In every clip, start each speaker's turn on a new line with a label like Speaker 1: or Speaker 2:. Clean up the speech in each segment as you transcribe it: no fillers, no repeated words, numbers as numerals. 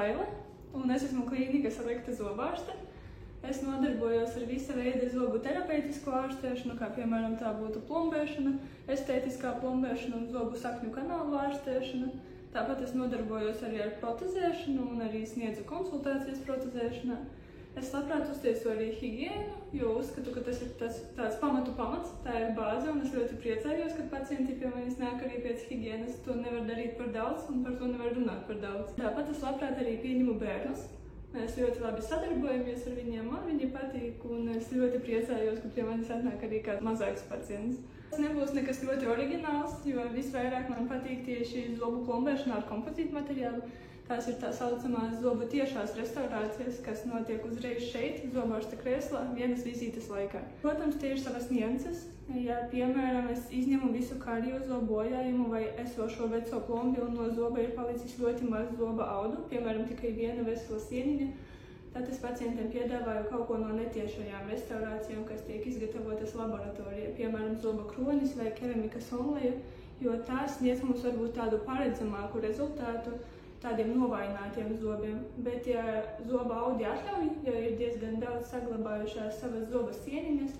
Speaker 1: Daile, un es esmu klīnikas Elekta zobārste. Es nodarbojos ar visa veida zobu terapeitisko ārstēšanu, kā piemēram tā būtu plombēšana, estētiskā plombēšana un zobu sakņu kanālu ārstēšana. Tāpat es nodarbojos arī ar protezēšanu un arī sniedzu konsultācijas protezēšanā. Es labprāt uztiesu arī higiēnu, jo uzskatu, ka tas ir tāds pamats, tā ir bāze, un es ļoti priecājos, ka pacienti pie manis nāk arī pēc higienas. To nevar darīt par daudz, un par to nevar runāt par daudz. Tāpat es labprāt arī pieņemu bērnus. Mēs ļoti labi sadarbojamies ar viņiem, man viņi patīk, un es ļoti priecājos, ka pie manis atnāk arī kāds mazāks pacients. Tas nebūs nekas ļoti oriģināls, jo visvairāk man patīk tieši zobu plombēšana ar kompozītu materiālu. Tās ir tā saucamās zobu tiešās restaurācijas, kas notiek uzreiz šeit, zobārsta krēslā, vienas vizītes laikā. Protams, tie ir savas nianses. Ja, piemēram, es izņemu visu kariozo bojājumu vai esošo veco plombi un no zoba ir palicis ļoti maz zoba audu, piemēram, tikai viena vesela sieniņa, tad es pacientiem piedāvāju kaut ko no netiešajām restaurācijām, kas tiek izgatavotas laboratorijā, piemēram, zoba kronis vai keramikas onleja, jo tās sniedz mums varbūt tādu paredzamāku rezultātu tādiem novājinātiem zobiem. Bet, ja zoba audi atļauj, ja ir diezgan daudz saglabājušās savas zoba sieniņas,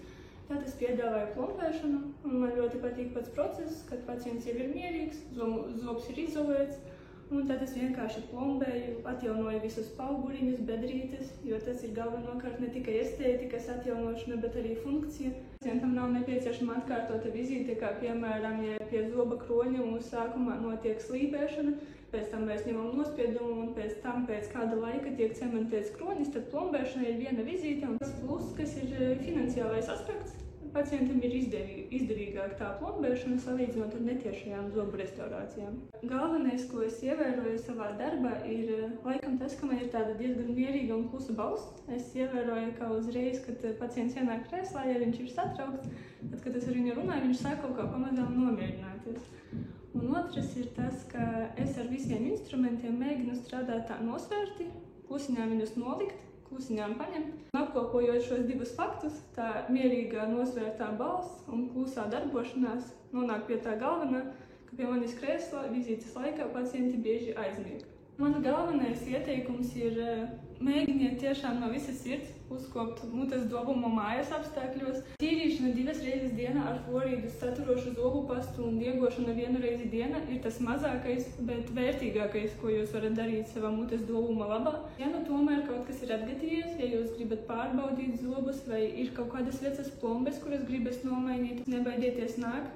Speaker 1: tad es piedāvāju plombēšanu, un man ļoti patīk pats process, kad pacients jau ir mierīgs, zobs ir izolēts, un tad es vienkārši plombēju, atjaunoju visus pauguriņus, bedrītes, jo tas ir galvenokārt ne tikai estētikas atjaunošana, bet arī funkcija. Pacientam nav nepieciešama atkārtota vizīte, kā piemēram, ja pie zoba kroņa mums sākumā notiek slīpēšana, pēc tam mēs ņemam nospiedumu un pēc tam pēc kāda laika tiek cementēts kronis, tad plombēšana ir viena vizīte, un tas plus, kas ir finansiālais aspekts. Pacientam ir izdevīgāk tā plombēšana salīdzinot ar netiešajām zobu restaurācijām. Galvenais, ko es ievēroju savā darbā, ir laikam tas, ka man ir tāda diezgan mierīga un klusa balss. Es ievēroju, ka uzreiz, kad pacients ienāk krēslā, ja viņš ir satraukts, tad, kad es ar viņu runāju, viņš sāk kaut kā pamazām nomierināties. Un otrs ir tas, ka es ar visiem instrumentiem mēģinu strādāt tā nosvērti, klusiņām viņus nolikt, klusiņām paņemt. Apkopojot šos divus faktus, tā mierīgā nosvērtā balss un klusā darbošanās nonāk pie tā galvenā, ka pie manis krēslā vizītes laikā pacienti bieži aizmieg. Mana galvenais ieteikums ir mēģiniet tiešām no visas sirds uzkopt mutes dobumu mājas apstākļos. Tīrīšana 2 reizes dienā ar fluorīdu saturošu zobu pastu un diegošana 1 reizi dienā ir tas mazākais, bet vērtīgākais, ko jūs varat darīt savā mutes dobuma labā. Ja nu tomēr kaut kas ir atgadījies, ja jūs gribat pārbaudīt zobus vai ir kaut kādas vecas plombes, kuras gribas nomainīt, nebaidieties nākt.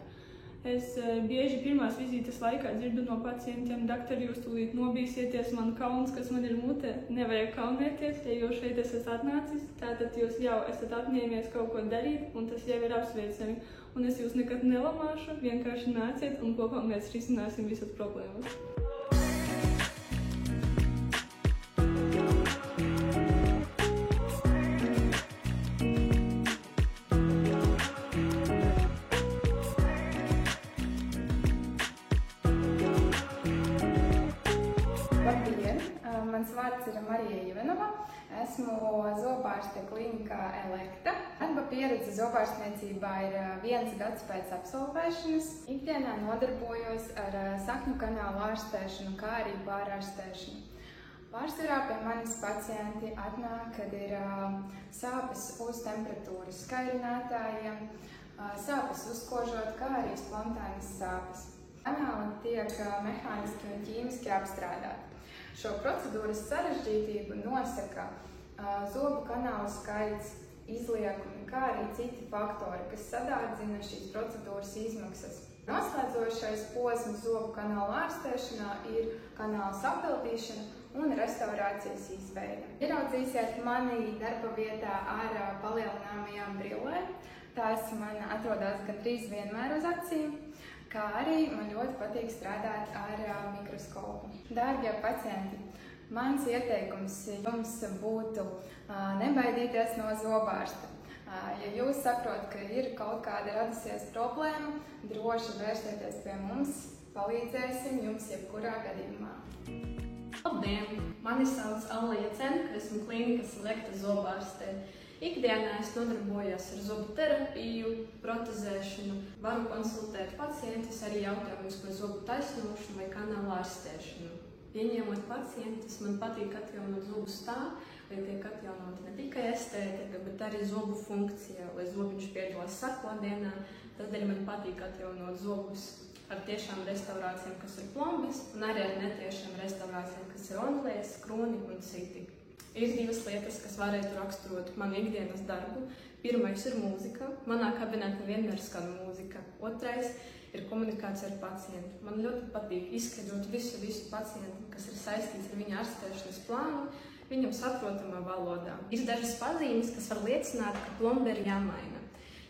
Speaker 1: Es bieži pirmās vizītes laikā dzirdu no pacientiem: "Doktor, jūs tūlīt nobīsieties, man kauns, kas man ir mutē." Nevajag kaunēties, ja jūs šeit esat atnācis, tātad jūs jau esat apņēmies kaut ko darīt, un tas jau ir apsveicami. Un es jūs nekad nelamāšu, vienkārši nāciet un kopā mēs risināsim visas problēmas.
Speaker 2: Mans vārds ir Marija Ivanova. Esmu zobārste klīnikā Elekta. Darba pieredze zobārstniecībā ir 1 gads pēc absolvēšanas. Ikdienā nodarbojos ar sakņu kanālu ārstēšanu, kā arī pārārstēšanu. Pārsvarā pie manis pacienti atnāk, kad ir sāpes uz temperatūras skaidrinātājiem, sāpes uzkožot, kā arī spontānas sāpes. Kanāli tiek mehāniski un ķīmiski apstrādāti. Šo procedūras sarežģītību nosaka zobu kanālu skaits, izliekumi, kā arī citi faktori, kas sadārdzina šīs procedūras izmaksas. Noslēdzošais posms zobu kanālu ārstēšanā ir kanāla sapildīšana un restaurācijas izveide. Ieraudzīsiet mani darba vietā ar palielināmajām brillēm. Tās man atrodas gandrīz vienmēr uz acīm, kā arī man ļoti patīk strādāt ar mikroskopu. Dārgie pacienti, mans ieteikums jums būtu nebaidīties no zobārsta. Ja jūs saprotat, ka ir kaut kāda radusies problēma, droši vērsieties pie mums, palīdzēsim jums jebkurā gadījumā.
Speaker 3: Labdien! Mani sauc Alija Cenka, esmu klīnikas Elekta zobārste. Ikdienā es nodarbojos ar zobu terapiju, protezēšanu, varu konsultēt pacientus, arī jautājumus par zobu taisnošanu vai kanālu ārstēšanu. Pieņemot pacientus, man patīk atjaunot zobu stāvu, lai tiek atjaunot ne tikai estētika, bet arī zobu funkcija, lai zobiņš piedalās sakladienā. Tādēļ man patīk atjaunot zobus ar tiešām restaurācijām, kas ir plombes, un arī ar netiešām restaurācijām, kas ir onlēs, kroni un citi. Ir divas lietas, kas varētu raksturot manu ikdienas darbu. Pirmais ir mūzika. Manā kabinetā vienmēr skan mūzika. Otrais ir komunikācija ar pacientu. Man ļoti patīk izskaidrot visu pacientu, kas ir saistīts ar viņa ārstēšanas plānu, viņam saprotamā valodā. Ir dažas pazīmes, kas var liecināt, ka plomba ir jāmaina.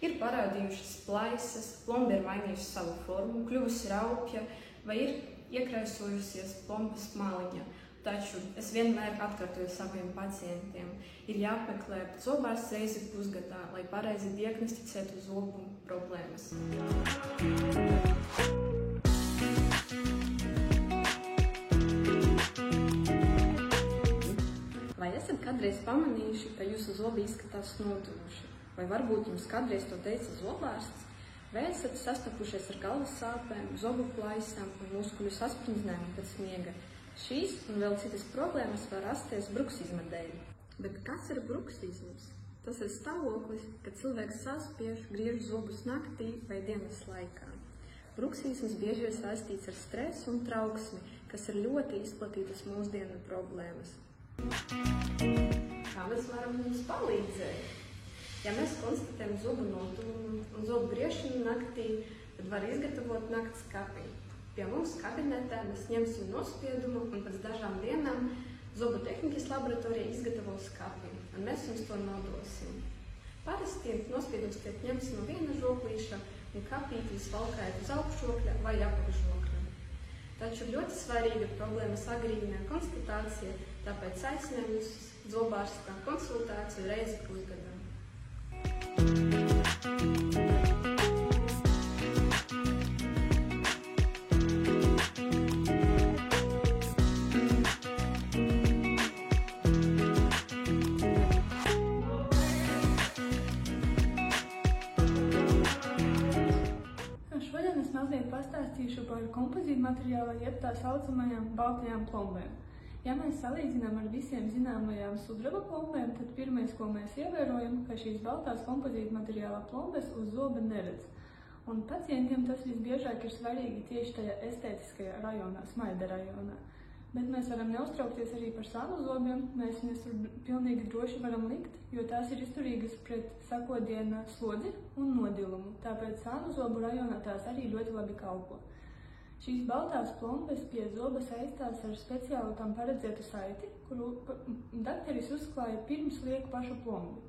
Speaker 3: Ir parādījušas plaisas, plomba ir mainījusi savu formu, kļuvusi raupja vai ir iekraisojusies plombas maliņa. Taču es vienmēr atkārtoju saviem pacientiem, ir jāapmeklē zobārsts reizi pusgadā, lai pareizi diagnosticētu zobu problēmas. Vai esat kādreiz pamanījuši, ka jūsu zobi izskatās noduruši? Vai varbūt jums kādreiz to teica zobārsts? Vai esat sastapušies ar galvas sāpēm, zobu plaisām un muskuļu sasprindzinājumu pēc miega? Šīs un vēl citas problēmas var rasties bruksizma dēļ. Bet kas ir bruksizms? Tas ir stāvoklis, kad cilvēks saspiež, griež zobus naktī vai dienas laikā. Bruksizms bieži ir saistīts ar stresu un trauksmi, kas ir ļoti izplatītas mūsdienu problēmas. Kā mēs varam jums palīdzēt? Ja mēs konstatējam zobu noturumu un zobu griešanu naktī, tad var izgatavot nakts skapī. Pie mums kabinetā mēs ņemsim nospiedumu un pēc dažām dienām zobu tehnikas laboratorija izgatavos skapī, un mēs jums to nodosim. Parasti nospiedums tiek ņemts no viena žoklīša un kapītis valkājot uz augšžokļa vai apakšžokļa. Taču ļoti svarīga problēmas agrīnā konstatācija, tāpēc aicinām jūs zobārsta konsultāciju reizi pusgadā.
Speaker 1: Šodien es mazliet pastāstīšu par kompozītu materiālu, jeb tā saucamajām baltajām plombēm. Ja mēs salīdzinām ar visiem zināmajām sudraba plombēm, tad pirmais, ko mēs ievērojam, ka šīs baltās kompozītu materiālā plombes uz zoba neredz. Un pacientiem tas visbiežāk ir svarīgi tieši tajā estētiskajā rajonā, smaida rajonā. Bet mēs varam neuztraukties arī par sānu zobiem, mēs viņus tur pilnīgi droši varam likt, jo tās ir izturīgas pret sakodiena slodzi un nodilumu, tāpēc sānu zobu rajonā tās arī ļoti labi kalpo. Šīs baltās plombes pie zoba saistās ar speciālu tam paredzētu saiti, kuru dakteris uzklāja pirms liek pašu plombu.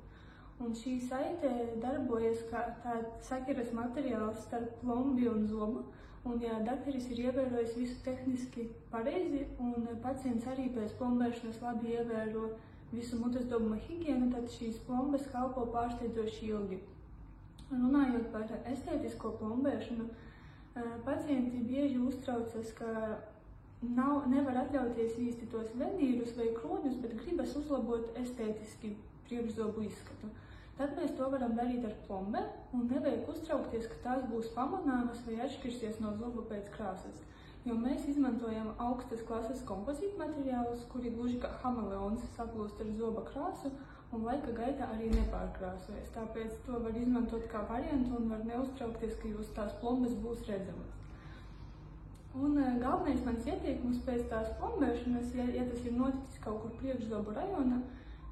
Speaker 1: Un šī saite darbojas kā tāds sakiras materiāls starp plombi un zobu, un ja dakteris ir ievērojis visu tehniski pareizi, un pacients arī pēc plombēšanas labi ievēro visu mutes dobuma higienu, tad šīs plombes kalpo pārsteidzoši ilgi. Runājot par estētisko plombēšanu, pacienti bieži uztraucas, ka nevar atļauties īsti tos venīrus vai kroņus, bet gribas uzlabot estētiski priekšzobu izskatu. Tad mēs to varam darīt ar plombēm un nevajag uztraukties, ka tās būs pamanāmas vai atšķirsies no zoba pēc krāsas, jo mēs izmantojam augstas klases kompozītu materiālus, kuri gluži kā hameleons saplūst ar zoba krāsu un laika gaitā arī nepārkrāsojas. Tāpēc to var izmantot kā variantu un var neuztraukties, ka jūs tās plombes būs redzamas. Un galvenais mans ieteikums pēc tās plombēšanas, ja tas ir noticis kaut kur priekšzobu rajonā,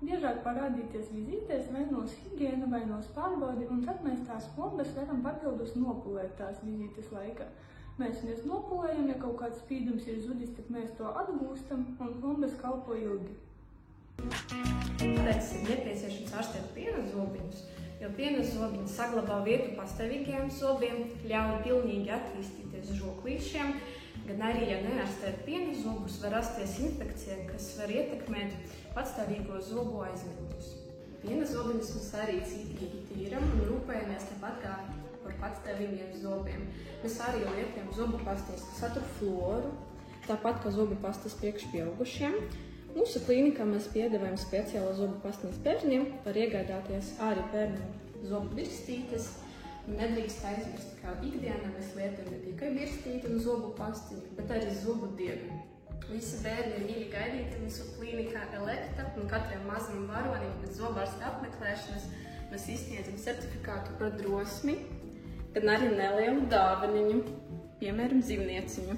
Speaker 1: biežāk parādīties vizītēs vai no higiēna vai no pārbaudi, un tad mēs tās plombes varam papildus nopulēt tās vizītes laikā. Mēs viņas nopulējam, ja kaut kāds spīdums ir zudis, tad mēs to atgūstam, un plombes kalpo ilgi.
Speaker 3: Tāpēc ir nepieciešams ārstēt piena zobiņus, jo piena zobiņi saglabā vietu pastāvīgajiem zobiem, ļauj pilnīgi attīstīties žoklīšiem, gan arī, ja neārstēt piena zobus, var rasties infekcija, kas var ietekmēt patstāvīgo zobu aizmetus. Piena zobiņus mēs arī cītīgi tīram un rūpējamies tāpat kā par patstāvīgiem zobiem. Mēs arī lietojam zobu pastas, kas satur fluoru, tāpat kā zobu pastas priekšpieaugušiem. Mūsu klīnikā mēs piedāvājam speciālo zobu pastiņas bērniem, var iegādāties arī bērnu zobu birstītes. Nedrīkst aizmirst, ka ikdienā mēs lietojam ne tikai birstīti un zobu pastiņu, bet arī zobu diegu. Visi bērni ir mīļi gaidīti mūsu klīnikā Elekta, un katram mazam varonim pēc zobārsta apmeklēšanas mēs izsniedzam certifikātu par drosmi, gan arī nelielu dāvaniņu, piemēram, dzīvnieciņu.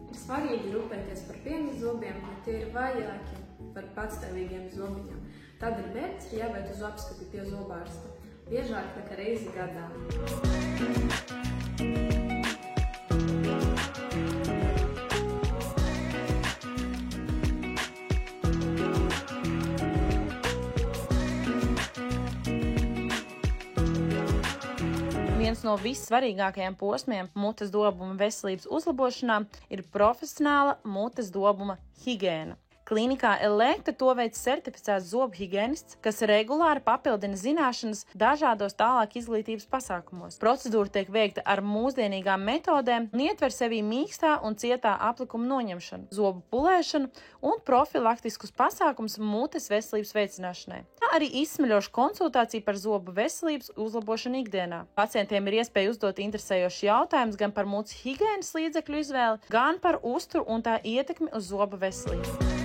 Speaker 3: Ir svarīgi rūpēties par piena zobiem, jo tie ir vājāki par patstāvīgiem zobiņiem. Tādēļ bērns ir jāveic uz apskati pie zobārsta, biežāk nekā reizi gadā.
Speaker 4: Viens no vissvarīgākajiem posmiem mutes dobuma veselības uzlabošanā ir profesionāla mutes dobuma higēna. Klīnikā Elekta to veic certificēts zobu higēnists, kas regulāri papildina zināšanas dažādos tālāk izglītības pasākumos. Procedūra tiek veikta ar mūsdienīgām metodēm un ietver sevī mīkstā un cietā aplikuma noņemšanu, zobu pulēšanu un profilaktiskus pasākumus mutes veselības veicināšanai. Tā arī izsmeļoša konsultācija par zobu veselības uzlabošanu ikdienā. Pacientiem ir iespēja uzdot interesējošus jautājumus gan par mutes higēnas līdzekļu izvēli, gan par uzturu un tā ietekmi uz zobu veselību.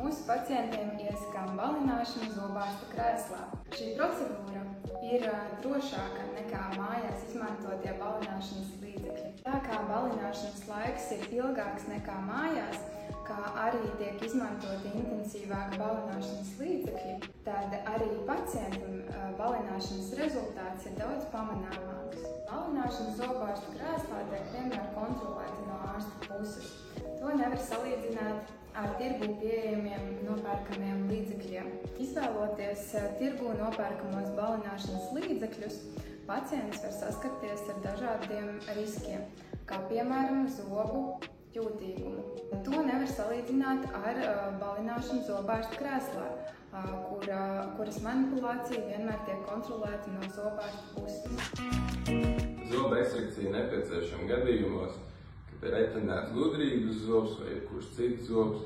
Speaker 2: Mūsu pacientiem iesakām balināšanu zobārsta krēslā. Šī procedūra ir drošāka nekā mājās izmantotie balināšanas līdzekļi. Tā kā balināšanas laiks ir ilgāks nekā mājās, kā arī tiek izmantoti intensīvāki balināšanas līdzekļi, tad arī pacientam balināšanas rezultāts ir daudz pamanāmāks. Balināšana zobārsta krēslā tiek vienmēr kontrolēta no ārsta puses. To nevar salīdzināt ar tirgū pieejamiem nopērkamiem līdzekļiem. Izvēloties tirgū nopērkamos balināšanas līdzekļus, pacients var saskarties ar dažādiem riskiem, kā piemēram zobu jūtīgumu. To nevar salīdzināt ar balināšanu zobārsta krēslā, kuras manipulācija vienmēr tiek kontrolēta no zobārsta puses.
Speaker 5: Zoba ekstrakcija nepieciešama gadījumos, kad ir etenēts gudrības zobs vai jebkurš cits zobs,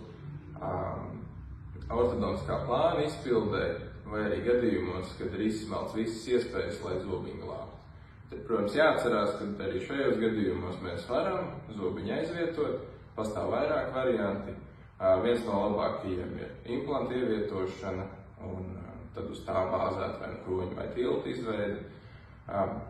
Speaker 5: ortodontiskā plāna izpildē vai arī gadījumos, kad ir izsmelts visas iespējas, lai zobiņu glābtu. Tad, protams, jāatcerās, ka arī šajos gadījumos mēs varam zobiņu aizvietot, pastāv vairāk varianti. Viens no labākajiem ir implantu ievietošana, un tad uz tā bāzēt vai kroņu vai tiltu izveidi.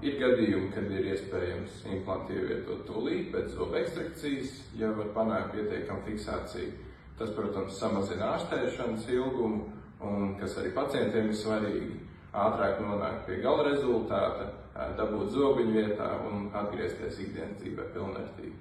Speaker 5: Ir gadījumi, kad ir iespējams implantu ievietot tūlīt pēc zobu ekstrakcijas, ja var panākt pietiekama fiksācija. Tas, protams, samazina ārstēšanas ilgumu, un kas arī pacientiem ir svarīgi, ātrāk nonākt pie gala rezultāta, dabūt zobiņu vietā un atgriezties ikdienas dzīvē pilnvērtīgi.